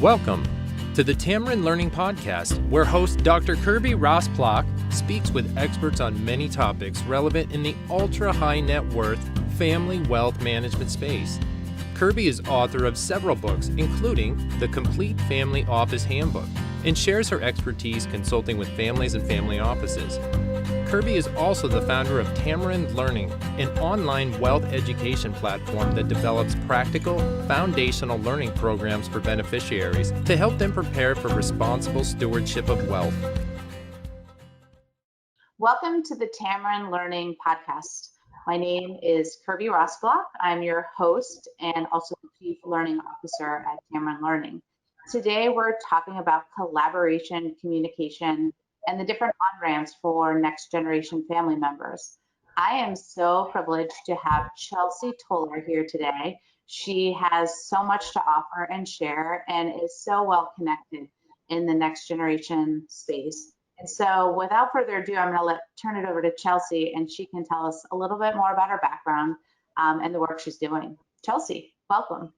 Welcome to the Tamarind Learning Podcast, where host Dr. Kirby Ross-Plock speaks with experts on many topics relevant in the ultra-high net worth family wealth management space. Kirby is author of several books, including The Complete Family Office Handbook, and shares her expertise consulting with families and family offices. Kirby is also the founder of Tamarind Learning, an online wealth education platform that develops practical, foundational learning programs for beneficiaries to help them prepare for responsible stewardship of wealth. Welcome to the Tamarind Learning Podcast. My name is Kirby Ross-Plock. I'm your host and also the Chief Learning Officer at Tamarind Learning. Today we're talking about collaboration, communication, and the different on-ramps for next generation family members. I am so privileged to have Chelsea Toler here today. She has so much to offer and share and is so well connected in the next generation space. And so without further ado, I'm going to turn it over to Chelsea, and she can tell us a little bit more about her background and the work she's doing. Chelsea, welcome.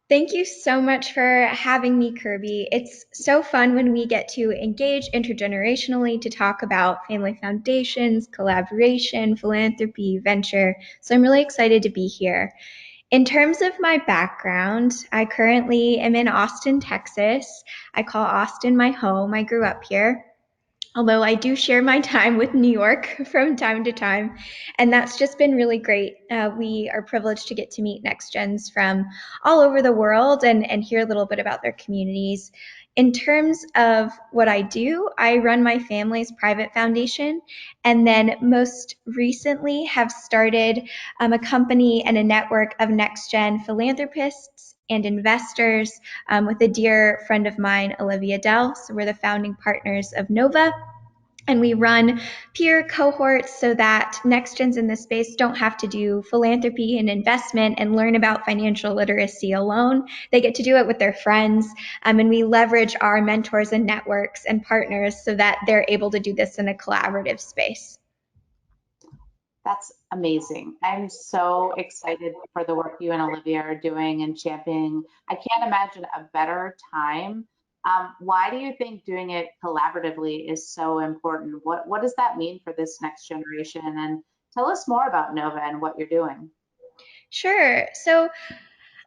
Thank you so much for having me, Kirby. It's so fun when we get to engage intergenerationally to talk about family foundations, collaboration, philanthropy, venture. So I'm really excited to be here. In terms of my background, I currently am in Austin, Texas. I call Austin my home. I grew up here, although I do share my time with New York from time to time, and that's just been really great. We are privileged to get to meet next gens from all over the world and hear a little bit about their communities. In terms of what I do, I run my family's private foundation, and then most recently have started a company and a network of next-gen philanthropists and investors with a dear friend of mine, Olivia Dell. So we're the founding partners of Nova. And we run peer cohorts so that next gens in this space don't have to do philanthropy and investment and learn about financial literacy alone. They get to do it with their friends. And we leverage our mentors and networks and partners so that they're able to do this in a collaborative space. That's amazing. I'm so excited for the work you and Olivia are doing and championing. I can't imagine a better time. Why do you think doing it collaboratively is so important? What does that mean for this next generation? And tell us more about Nova and what you're doing. Sure. So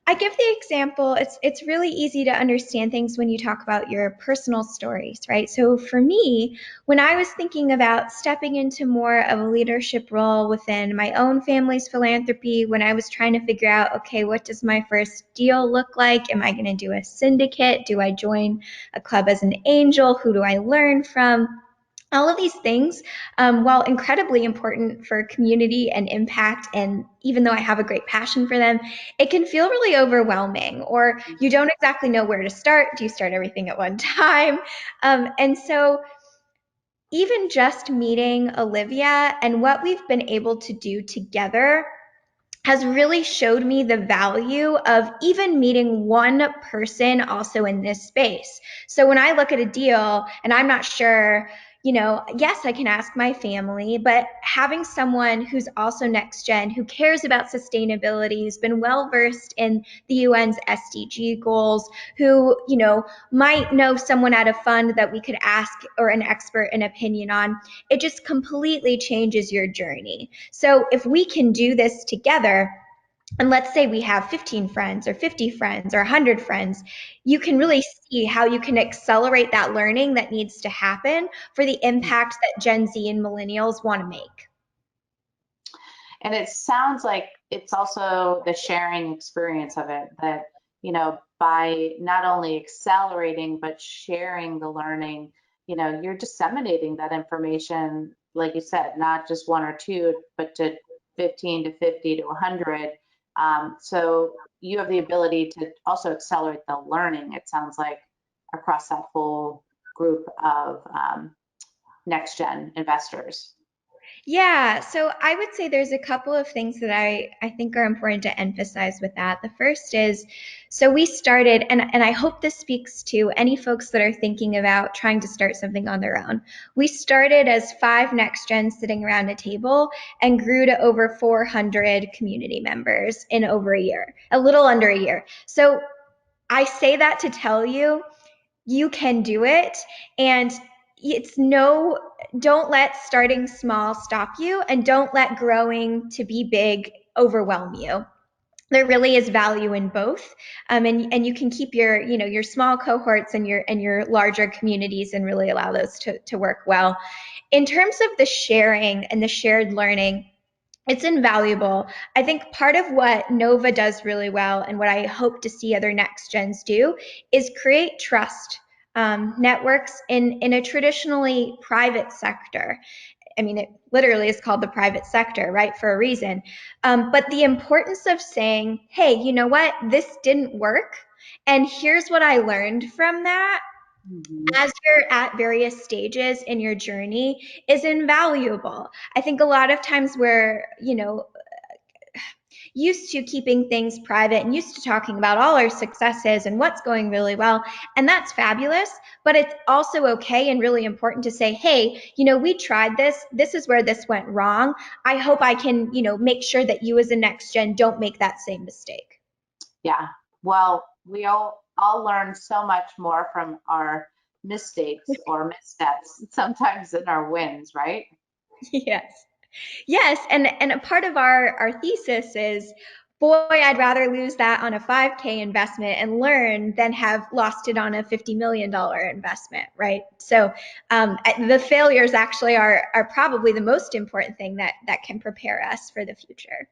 I give the example, it's really easy to understand things when you talk about your personal stories, right? So for me, when I was thinking about stepping into more of a leadership role within my own family's philanthropy, when I was trying to figure out, okay, what does my first deal look like? Am I going to do a syndicate? Do I join a club as an angel? Who do I learn from? All of these things, while incredibly important for community and impact, and even though I have a great passion for them, it can feel really overwhelming, or you don't exactly know where to start. Do you start everything at one time? And so even just meeting Olivia and what we've been able to do together has really showed me the value of even meeting one person also in this space. So when I look at a deal and I'm not sure, yes, I can ask my family, but having someone who's also next gen, who cares about sustainability, who's been well versed in the UN's SDG goals, who, might know someone at a fund that we could ask or an expert an opinion on, it just completely changes your journey. So if we can do this together, and let's say we have 15 friends or 50 friends or 100 friends, you can really see how you can accelerate that learning that needs to happen for the impact that Gen Z and millennials want to make. And it sounds like it's also the sharing experience of it that, by not only accelerating, but sharing the learning, you're disseminating that information, like you said, not just one or two, but to 15 to 50 to 100. So you have the ability to also accelerate the learning, it sounds like, across that whole group of next gen investors. Yeah, so I would say there's a couple of things that I think are important to emphasize with that. The first is, so we started, and I hope this speaks to any folks that are thinking about trying to start something on their own. We started as 5 next gens sitting around a table and grew to over 400 community members in over a year, a little under a year. So I say that to tell you, you can do it. And don't let starting small stop you, and don't let growing to be big overwhelm you. There really is value in both. And you can keep your small cohorts and your larger communities and really allow those to work well. In terms of the sharing and the shared learning, it's invaluable. I think part of what Nova does really well, and what I hope to see other next gens do, is create trust networks in a traditionally private sector. I mean, it literally is called the private sector, right, for a reason. But the importance of saying, hey, you know what, this didn't work, and here's what I learned from that, Mhm. as you're at various stages in your journey, is invaluable. I think a lot of times we're, used to keeping things private and used to talking about all our successes and what's going really well. And that's fabulous. But it's also okay and really important to say, hey, we tried this. This is where this went wrong. I hope I can, make sure that you as a next gen don't make that same mistake. Yeah. Well, we all learn so much more from our mistakes or missteps sometimes than our wins, right? Yes. Yes, and a part of our thesis is, boy, I'd rather lose that on a 5K investment and learn than have lost it on a $50 million investment, right? So the failures actually are probably the most important thing that can prepare us for the future.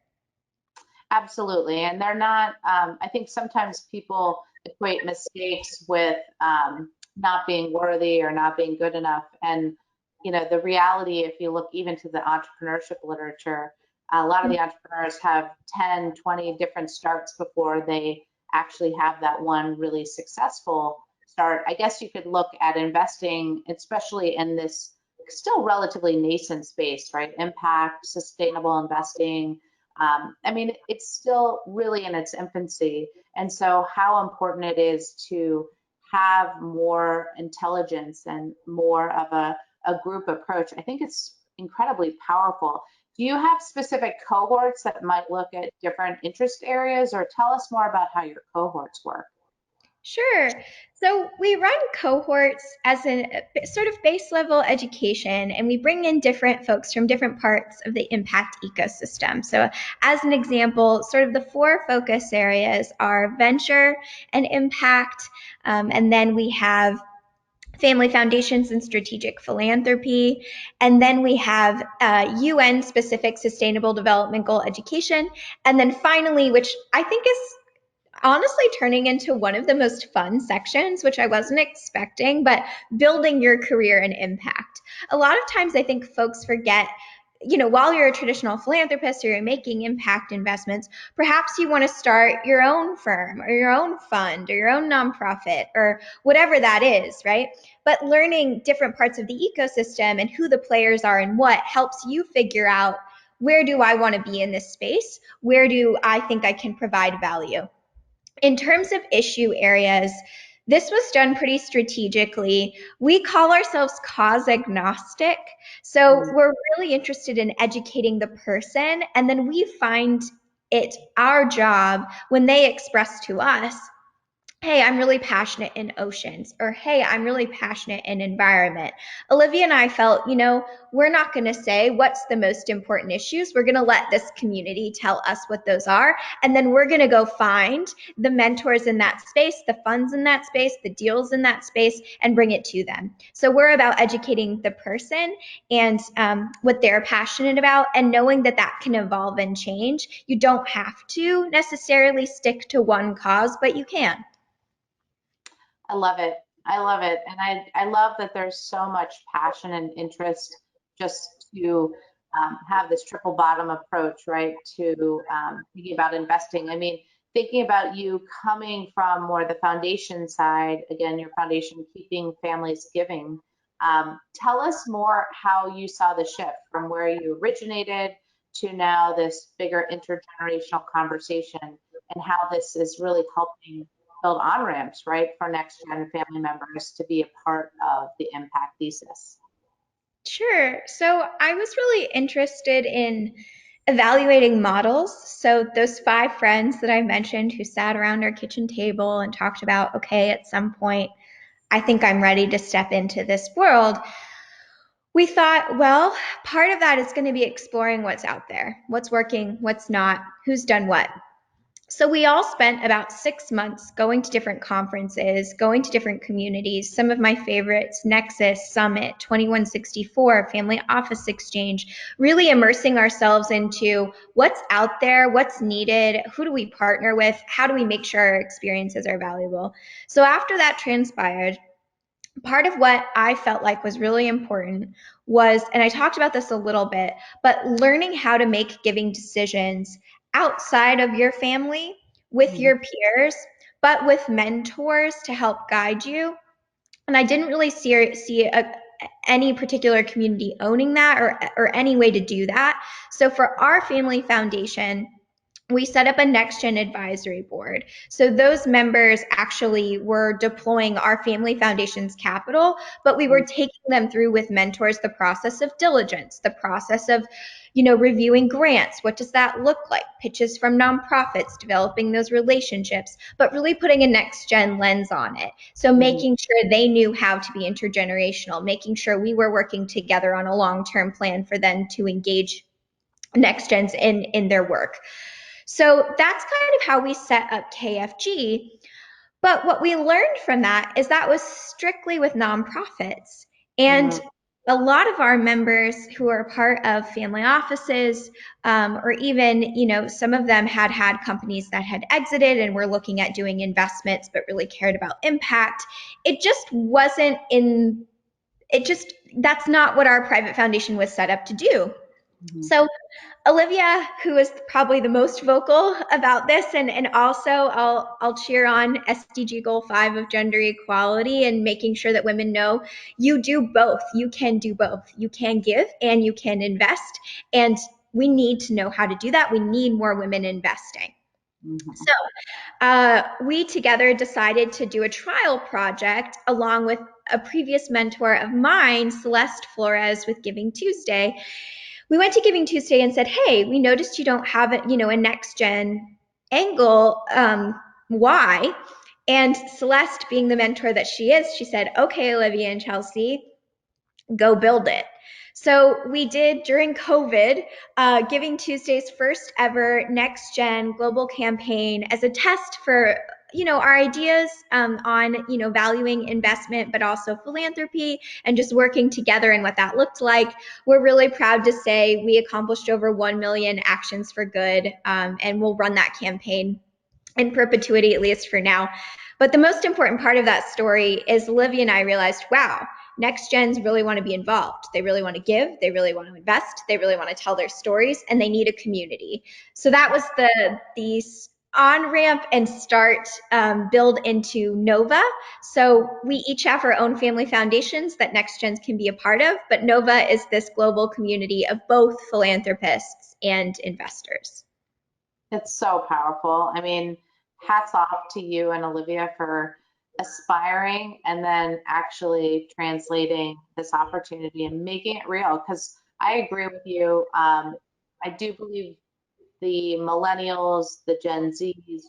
Absolutely. And they're not, I think sometimes people equate mistakes with not being worthy or not being good enough. And, the reality, if you look even to the entrepreneurship literature, a lot of the entrepreneurs have 10, 20 different starts before they actually have that one really successful start. I guess you could look at investing, especially in this still relatively nascent space, right? Impact, sustainable investing. I mean, it's still really in its infancy. And so, how important it is to have more intelligence and more of a group approach, I think it's incredibly powerful. Do you have specific cohorts that might look at different interest areas, or tell us more about how your cohorts work? Sure. So we run cohorts as a sort of base level education, and we bring in different folks from different parts of the impact ecosystem. So, as an example, sort of the four focus areas are venture and impact, and then we have family foundations and strategic philanthropy. And then we have UN specific sustainable development goal education. And then finally, which I think is honestly turning into one of the most fun sections, which I wasn't expecting, but building your career and impact. A lot of times I think folks forget, while you're a traditional philanthropist or you're making impact investments, perhaps you want to start your own firm or your own fund or your own nonprofit or whatever that is, right? But learning different parts of the ecosystem and who the players are and what helps you figure out, where do I want to be in this space? Where do I think I can provide value? In terms of issue areas, this was done pretty strategically. We call ourselves cause agnostic. So Mm. we're really interested in educating the person, and then we find it our job when they express to us, hey, I'm really passionate in oceans, or hey, I'm really passionate in environment. Olivia and I felt, we're not going to say what's the most important issues. We're going to let this community tell us what those are. And then we're going to go find the mentors in that space, the funds in that space, the deals in that space, and bring it to them. So we're about educating the person and what they're passionate about, and knowing that that can evolve and change. You don't have to necessarily stick to one cause, but you can. I love it. I love it. And I love that there's so much passion and interest just to have this triple bottom approach, right? To thinking about investing. I mean, thinking about you coming from more the foundation side, again, your foundation keeping families giving. Tell us more how you saw the shift from where you originated to now this bigger intergenerational conversation, and how this is really helping build on-ramps, right, for next gen family members to be a part of the impact thesis. Sure. So I was really interested in evaluating models. So those 5 friends that I mentioned who sat around our kitchen table and talked about, okay, at some point, I think I'm ready to step into this world. We thought, well, part of that is going to be exploring what's out there, what's working, what's not, who's done what. So we all spent about 6 months going to different conferences, going to different communities. Some of my favorites, Nexus, Summit, 2164, Family Office Exchange, really immersing ourselves into what's out there, what's needed, who do we partner with, how do we make sure our experiences are valuable. So after that transpired, part of what I felt like was really important was, and I talked about this a little bit, but learning how to make giving decisions outside of your family with your peers, but with mentors to help guide you. And I didn't really see any particular community owning that or any way to do that. So for our family foundation, we set up a next gen advisory board. So those members actually were deploying our family foundation's capital, but we were taking them through with mentors the process of diligence, the process of, reviewing grants. What does that look like? Pitches from nonprofits, developing those relationships, but really putting a next gen lens on it. So making sure they knew how to be intergenerational, making sure we were working together on a long-term plan for them to engage next gens in their work. So that's kind of how we set up KFG. But what we learned from that is that was strictly with nonprofits. And a lot of our members who are part of family offices, or even, some of them had companies that had exited and were looking at doing investments, but really cared about impact. It just wasn't that's not what our private foundation was set up to do. So Olivia, who is probably the most vocal about this, and also I'll cheer on SDG Goal 5 of gender equality and making sure that women know you do both. You can do both. You can give and you can invest. And we need to know how to do that. We need more women investing. So we together decided to do a trial project along with a previous mentor of mine, Celeste Flores, with Giving Tuesday. We went to Giving Tuesday and said, hey, we noticed you don't have a next gen angle. Why? And Celeste, being the mentor that she is, she said, okay, Olivia and Chelsea, go build it. So we did during COVID, Giving Tuesday's first ever next gen global campaign as a test for our ideas on valuing investment, but also philanthropy and just working together and what that looked like. We're really proud to say we accomplished over 1 million actions for good, and we'll run that campaign in perpetuity, at least for now. But the most important part of that story is Olivia and I realized, wow, next gens really want to be involved. They really want to give, they really want to invest, they really want to tell their stories, and they need a community. So that was the on-ramp and start build into Nova. So we each have our own family foundations that next gens can be a part of, but Nova is this global community of both philanthropists and investors. It's so powerful. I mean, hats off to you and Olivia for aspiring and then actually translating this opportunity and making it real. Because I agree with you. I do believe the millennials, the Gen Zs,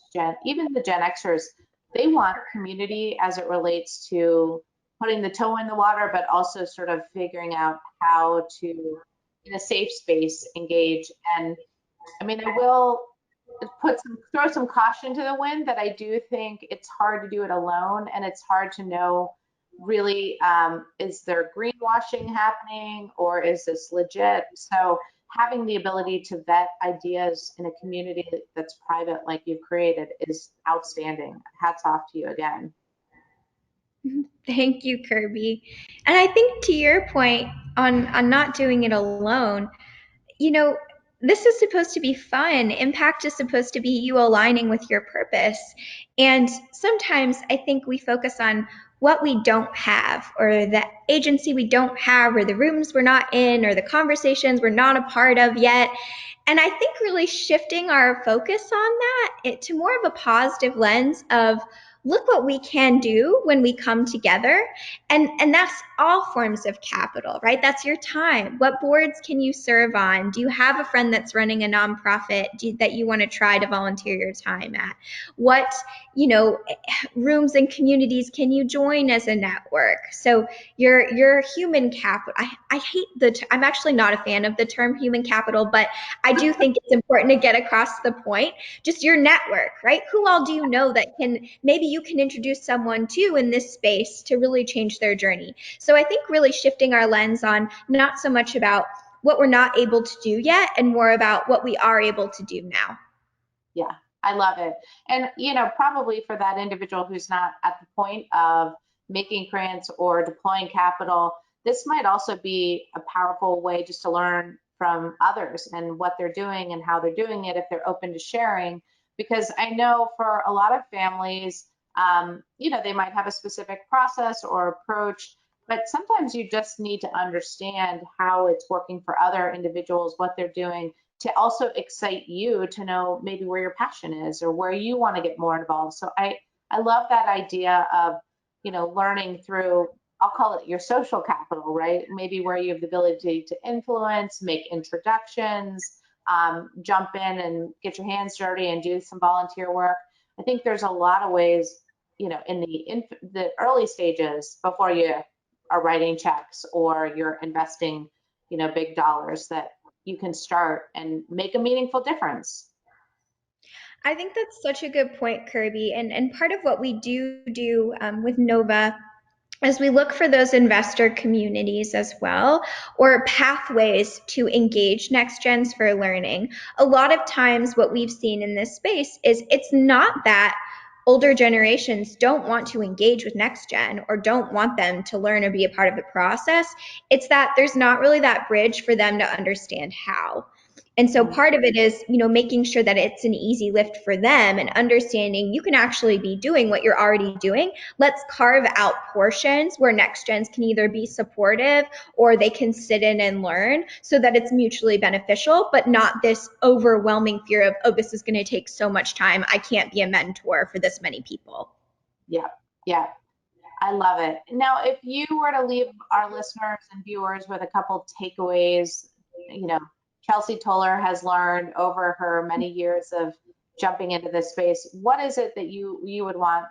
even the Gen Xers, they want community as it relates to putting the toe in the water, but also sort of figuring out how to, in a safe space, engage. And I mean, I will throw some caution to the wind that I do think it's hard to do it alone, and it's hard to know really, is there greenwashing happening or is this legit? So having the ability to vet ideas in a community that's private like you've created is outstanding. Hats off to you again. Thank you, Kirby. And I think to your point on not doing it alone, this is supposed to be fun. Impact is supposed to be you aligning with your purpose. And sometimes I think we focus on what we don't have, or the agency we don't have, or the rooms we're not in, or the conversations we're not a part of yet. And I think really shifting our focus on that to more of a positive lens of look what we can do when we come together. And that's all forms of capital, right? That's your time. What boards can you serve on? Do you have a friend that's running a nonprofit that you want to try to volunteer your time at? What, rooms and communities can you join as a network? So your human capital. I hate I'm actually not a fan of the term human capital, but I do think it's important to get across the point. Just your network, right? Who all do you know that maybe you can introduce someone to in this space to really change their journey? So I think really shifting our lens on not so much about what we're not able to do yet and more about what we are able to do now. Yeah, I love it. And, probably for that individual who's not at the point of making grants or deploying capital, this might also be a powerful way just to learn from others and what they're doing and how they're doing it if they're open to sharing. Because I know for a lot of families, they might have a specific process or approach, but sometimes you just need to understand how it's working for other individuals, what they're doing, to also excite you to know maybe where your passion is or where you want to get more involved. So I love that idea of, learning through, I'll call it your social capital, right? Maybe where you have the ability to influence, make introductions, jump in and get your hands dirty and do some volunteer work. I think there's a lot of ways, in the early stages before you are writing checks or you're investing, big dollars, that you can start and make a meaningful difference. I think that's such a good point, Kirby. And part of what we do with Nova as we look for those investor communities as well, or pathways to engage next gens for learning. A lot of times what we've seen in this space is it's not that older generations don't want to engage with next gen or don't want them to learn or be a part of the process. It's that there's not really that bridge for them to understand how. And so part of it is, making sure that it's an easy lift for them and understanding you can actually be doing what you're already doing. Let's carve out portions where next gens can either be supportive or they can sit in and learn so that it's mutually beneficial, but not this overwhelming fear of, oh, this is going to take so much time. I can't be a mentor for this many people. Yeah, yeah, I love it. Now, if you were to leave our listeners and viewers with a couple takeaways, Chelsea Toler has learned over her many years of jumping into this space. What is it that you would want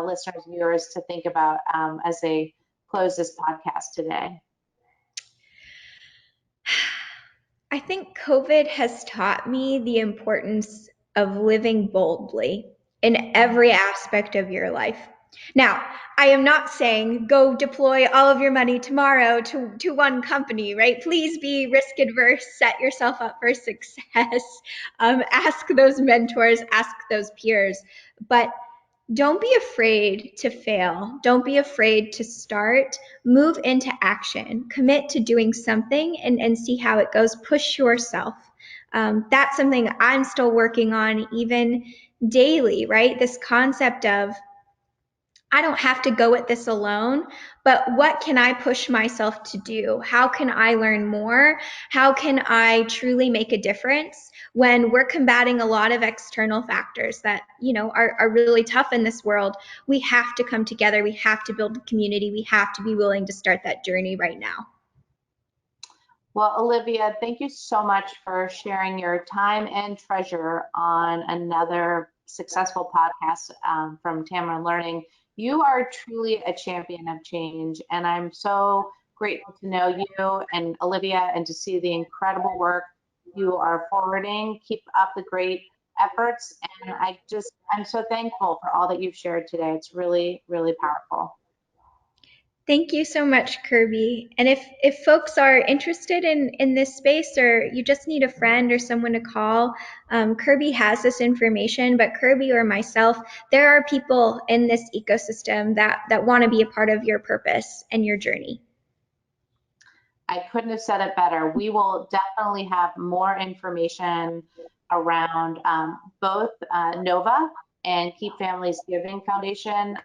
listeners, viewers to think about as they close this podcast today? I think COVID has taught me the importance of living boldly in every aspect of your life. Now, I am not saying go deploy all of your money tomorrow to one company, right? Please be risk adverse, set yourself up for success, ask those mentors, ask those peers. But don't be afraid to fail. Don't be afraid to start. Move into action. Commit to doing something and see how it goes. Push yourself. That's something I'm still working on even daily, right? This concept of I don't have to go at this alone, but what can I push myself to do? How can I learn more? How can I truly make a difference when we're combating a lot of external factors that, are really tough in this world? We have to come together. We have to build a community. We have to be willing to start that journey right now. Well, Olivia, thank you so much for sharing your time and treasure on another successful podcast from Tamarind Learning. You are truly a champion of change, and I'm so grateful to know you and Olivia and to see the incredible work you are forwarding. Keep up the great efforts, and I'm so thankful for all that you've shared today. It's really, really powerful. Thank you so much, Kirby. And if folks are interested in this space or you just need a friend or someone to call, Kirby has this information, but Kirby or myself, there are people in this ecosystem that want to be a part of your purpose and your journey. I couldn't have said it better. We will definitely have more information around both Nova and Keep Families Giving Foundation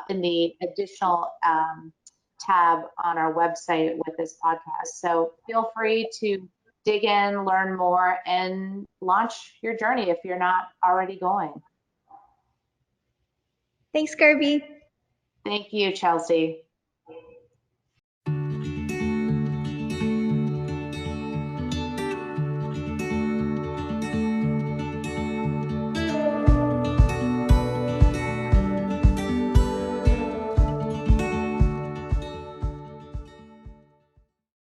in the additional tab on our website with this podcast. So feel free to dig in, learn more, and launch your journey if you're not already going. Thanks, Kirby. Thank you, Chelsea.